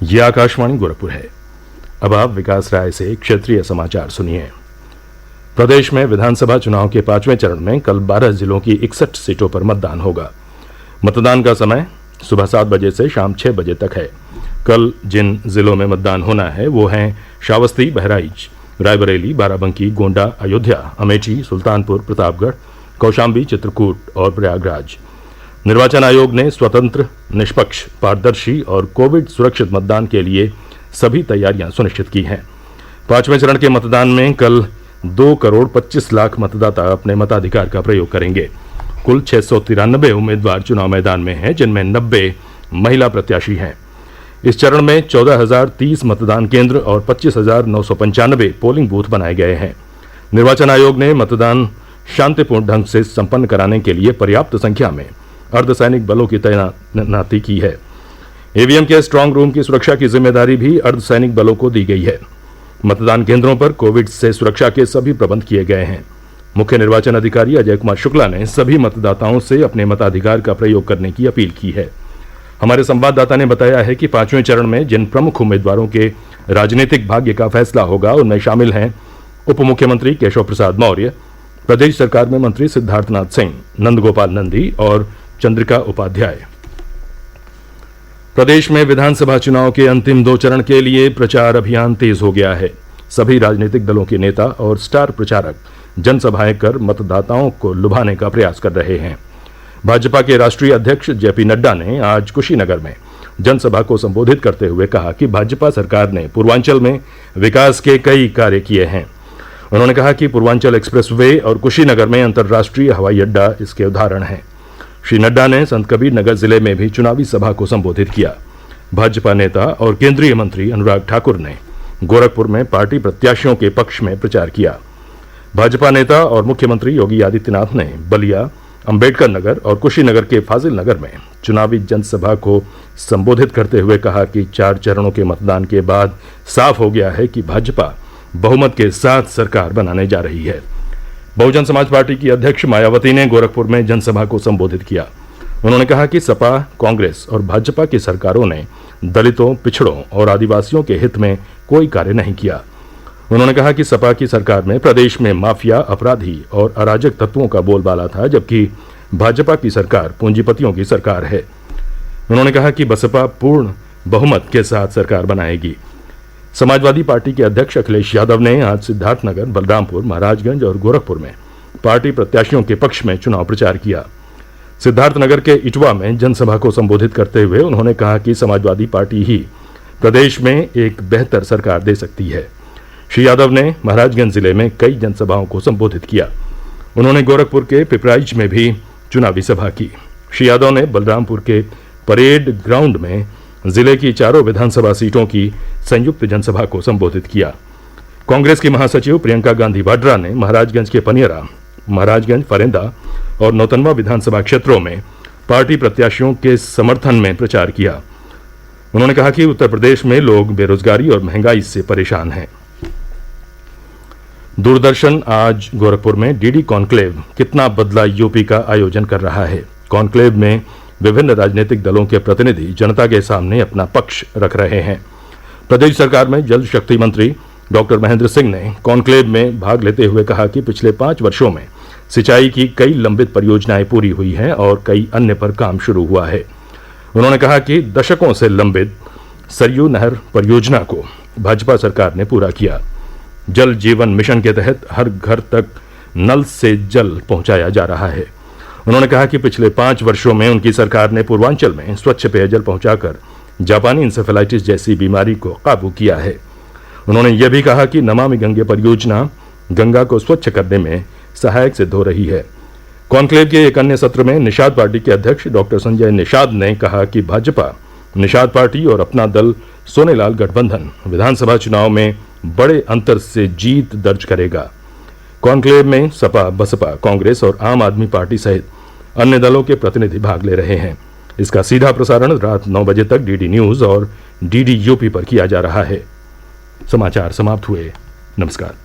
ये आकाशवाणी गोरखपुर है। अब आप विकास राय से क्षेत्रीय समाचार सुनिए। प्रदेश में विधानसभा चुनाव के 5वें चरण में कल 12 जिलों की 61 सीटों पर मतदान होगा। मतदान का समय सुबह 7 बजे से शाम 6 बजे तक है। कल जिन जिलों में मतदान होना है वो हैं श्रावस्ती, बहराइच, रायबरेली, बाराबंकी, गोंडा, अयोध्या, अमेठी, सुल्तानपुर, प्रतापगढ़, कौशाम्बी, चित्रकूट और प्रयागराज। निर्वाचन आयोग ने स्वतंत्र, निष्पक्ष, पारदर्शी और कोविड सुरक्षित मतदान के लिए सभी तैयारियां सुनिश्चित की हैं। 5वें चरण के मतदान में कल 2,25,00,000 मतदाता अपने मताधिकार का प्रयोग करेंगे। कुल 693 उम्मीदवार चुनाव मैदान में हैं, जिनमें 90 महिला प्रत्याशी हैं। इस चरण में 14,030 मतदान केंद्र और 25,995 पोलिंग बूथ बनाए गए हैं। निर्वाचन आयोग ने मतदान शांतिपूर्ण ढंग से संपन्न कराने के लिए पर्याप्त संख्या में अर्धसैनिक बलों की तैनाती की है। ईवीएम के स्ट्रांग रूम की सुरक्षा की जिम्मेदारी भी अर्धसैनिक बलों को दी गई है। मतदान केंद्रों पर कोविड से सुरक्षा के सभी प्रबंध किए गए हैं। मुख्य निर्वाचन अधिकारी अजय कुमार शुक्ला ने सभी मतदाताओं से अपने मताधिकार का प्रयोग करने की अपील की है। हमारे संवाददाता ने बताया है कि 5वें चरण में जिन प्रमुख उम्मीदवारों के राजनीतिक भाग्य का फैसला होगा उनमें शामिल हैं उप मुख्यमंत्री केशव प्रसाद मौर्य, प्रदेश सरकार में मंत्री सिद्धार्थनाथ सिंह, नंदगोपाल नंदी और चंद्रिका उपाध्याय। प्रदेश में विधानसभा चुनाव के अंतिम 2 चरण के लिए प्रचार अभियान तेज हो गया है। सभी राजनीतिक दलों के नेता और स्टार प्रचारक जनसभाएं कर मतदाताओं को लुभाने का प्रयास कर रहे हैं। भाजपा के राष्ट्रीय अध्यक्ष जेपी नड्डा ने आज कुशीनगर में जनसभा को संबोधित करते हुए कहा कि भाजपा सरकार ने पूर्वांचल में विकास के कई कार्य किए हैं। उन्होंने कहा कि पूर्वांचल एक्सप्रेसवे और कुशीनगर में अंतर्राष्ट्रीय हवाई अड्डा इसके उदाहरण हैं। श्री नड्डा ने संत कबीर नगर जिले में भी चुनावी सभा को संबोधित किया। भाजपा नेता और केंद्रीय मंत्री अनुराग ठाकुर ने गोरखपुर में पार्टी प्रत्याशियों के पक्ष में प्रचार किया। भाजपा नेता और मुख्यमंत्री योगी आदित्यनाथ ने बलिया, अंबेडकर नगर और कुशीनगर के फाजिल नगर में चुनावी जनसभा को संबोधित करते हुए कहा कि 4 चरणों के मतदान के बाद साफ हो गया है कि भाजपा बहुमत के साथ सरकार बनाने जा रही है। बहुजन समाज पार्टी की अध्यक्ष मायावती ने गोरखपुर में जनसभा को संबोधित किया। उन्होंने कहा कि सपा, कांग्रेस और भाजपा की सरकारों ने दलितों, पिछड़ों और आदिवासियों के हित में कोई कार्य नहीं किया। उन्होंने कहा कि सपा की सरकार में प्रदेश में माफिया, अपराधी और अराजक तत्वों का बोलबाला था, जबकि भाजपा की सरकार पूंजीपतियों की सरकार है। उन्होंने कहा कि बसपा पूर्ण बहुमत के साथ सरकार बनाएगी। समाजवादी पार्टी के अध्यक्ष अखिलेश यादव ने आज सिद्धार्थनगर, बलरामपुर, महाराजगंज और गोरखपुर में पार्टी प्रत्याशियों के पक्ष में चुनाव प्रचार किया। सिद्धार्थनगर के इटवा में जनसभा को संबोधित करते हुए उन्होंने कहा कि समाजवादी पार्टी ही प्रदेश में एक बेहतर सरकार दे सकती है। श्री यादव ने महाराजगंज जिले में कई जनसभाओं को संबोधित किया। उन्होंने गोरखपुर के पिपराइच में भी चुनावी सभा की। श्री यादव ने बलरामपुर के परेड ग्राउंड में जिले की 4 विधानसभा सीटों की संयुक्त जनसभा को संबोधित किया। कांग्रेस की महासचिव प्रियंका गांधी वाड्रा ने महाराजगंज के पनियरा, महाराजगंज, फरेंदा और नौतनवा विधानसभा क्षेत्रों में पार्टी प्रत्याशियों के समर्थन में प्रचार किया। उन्होंने कहा कि उत्तर प्रदेश में लोग बेरोजगारी और महंगाई से परेशान हैं। दूरदर्शन आज गोरखपुर में डीडी कॉन्क्लेव कितना बदला यूपी का आयोजन कर रहा है। कॉन्क्लेव में विभिन्न राजनीतिक दलों के प्रतिनिधि जनता के सामने अपना पक्ष रख रहे हैं। प्रदेश सरकार में जल शक्ति मंत्री डॉक्टर महेंद्र सिंह ने कॉन्क्लेव में भाग लेते हुए कहा कि पिछले 5 वर्षों में सिंचाई की कई लंबित परियोजनाएं पूरी हुई हैं और कई अन्य पर काम शुरू हुआ है। उन्होंने कहा कि दशकों से लंबित सरयू नहर परियोजना को भाजपा सरकार ने पूरा किया। जल जीवन मिशन के तहत हर घर तक नल से जल पहुंचाया जा रहा है। उन्होंने कहा कि पिछले 5 वर्षों में उनकी सरकार ने पूर्वांचल में स्वच्छ पेयजल पहुंचाकर जापानी इंसेफेलाइटिस जैसी बीमारी को काबू किया है। उन्होंने यह भी कहा कि नमामि गंगे परियोजना गंगा को स्वच्छ करने में सहायक सिद्ध हो रही है। कॉन्क्लेव के एक अन्य सत्र में निषाद पार्टी के अध्यक्ष डॉक्टर संजय निषाद ने कहा कि भाजपा, निषाद पार्टी और अपना दल सोनेलाल गठबंधन विधानसभा चुनाव में बड़े अंतर से जीत दर्ज करेगा। कॉन्क्लेव में सपा, बसपा, कांग्रेस और आम आदमी पार्टी सहित अन्य दलों के प्रतिनिधि भाग ले रहे हैं। इसका सीधा प्रसारण रात 9 बजे तक डीडी न्यूज और डीडी यूपी पर किया जा रहा है। समाचार समाप्त हुए। नमस्कार।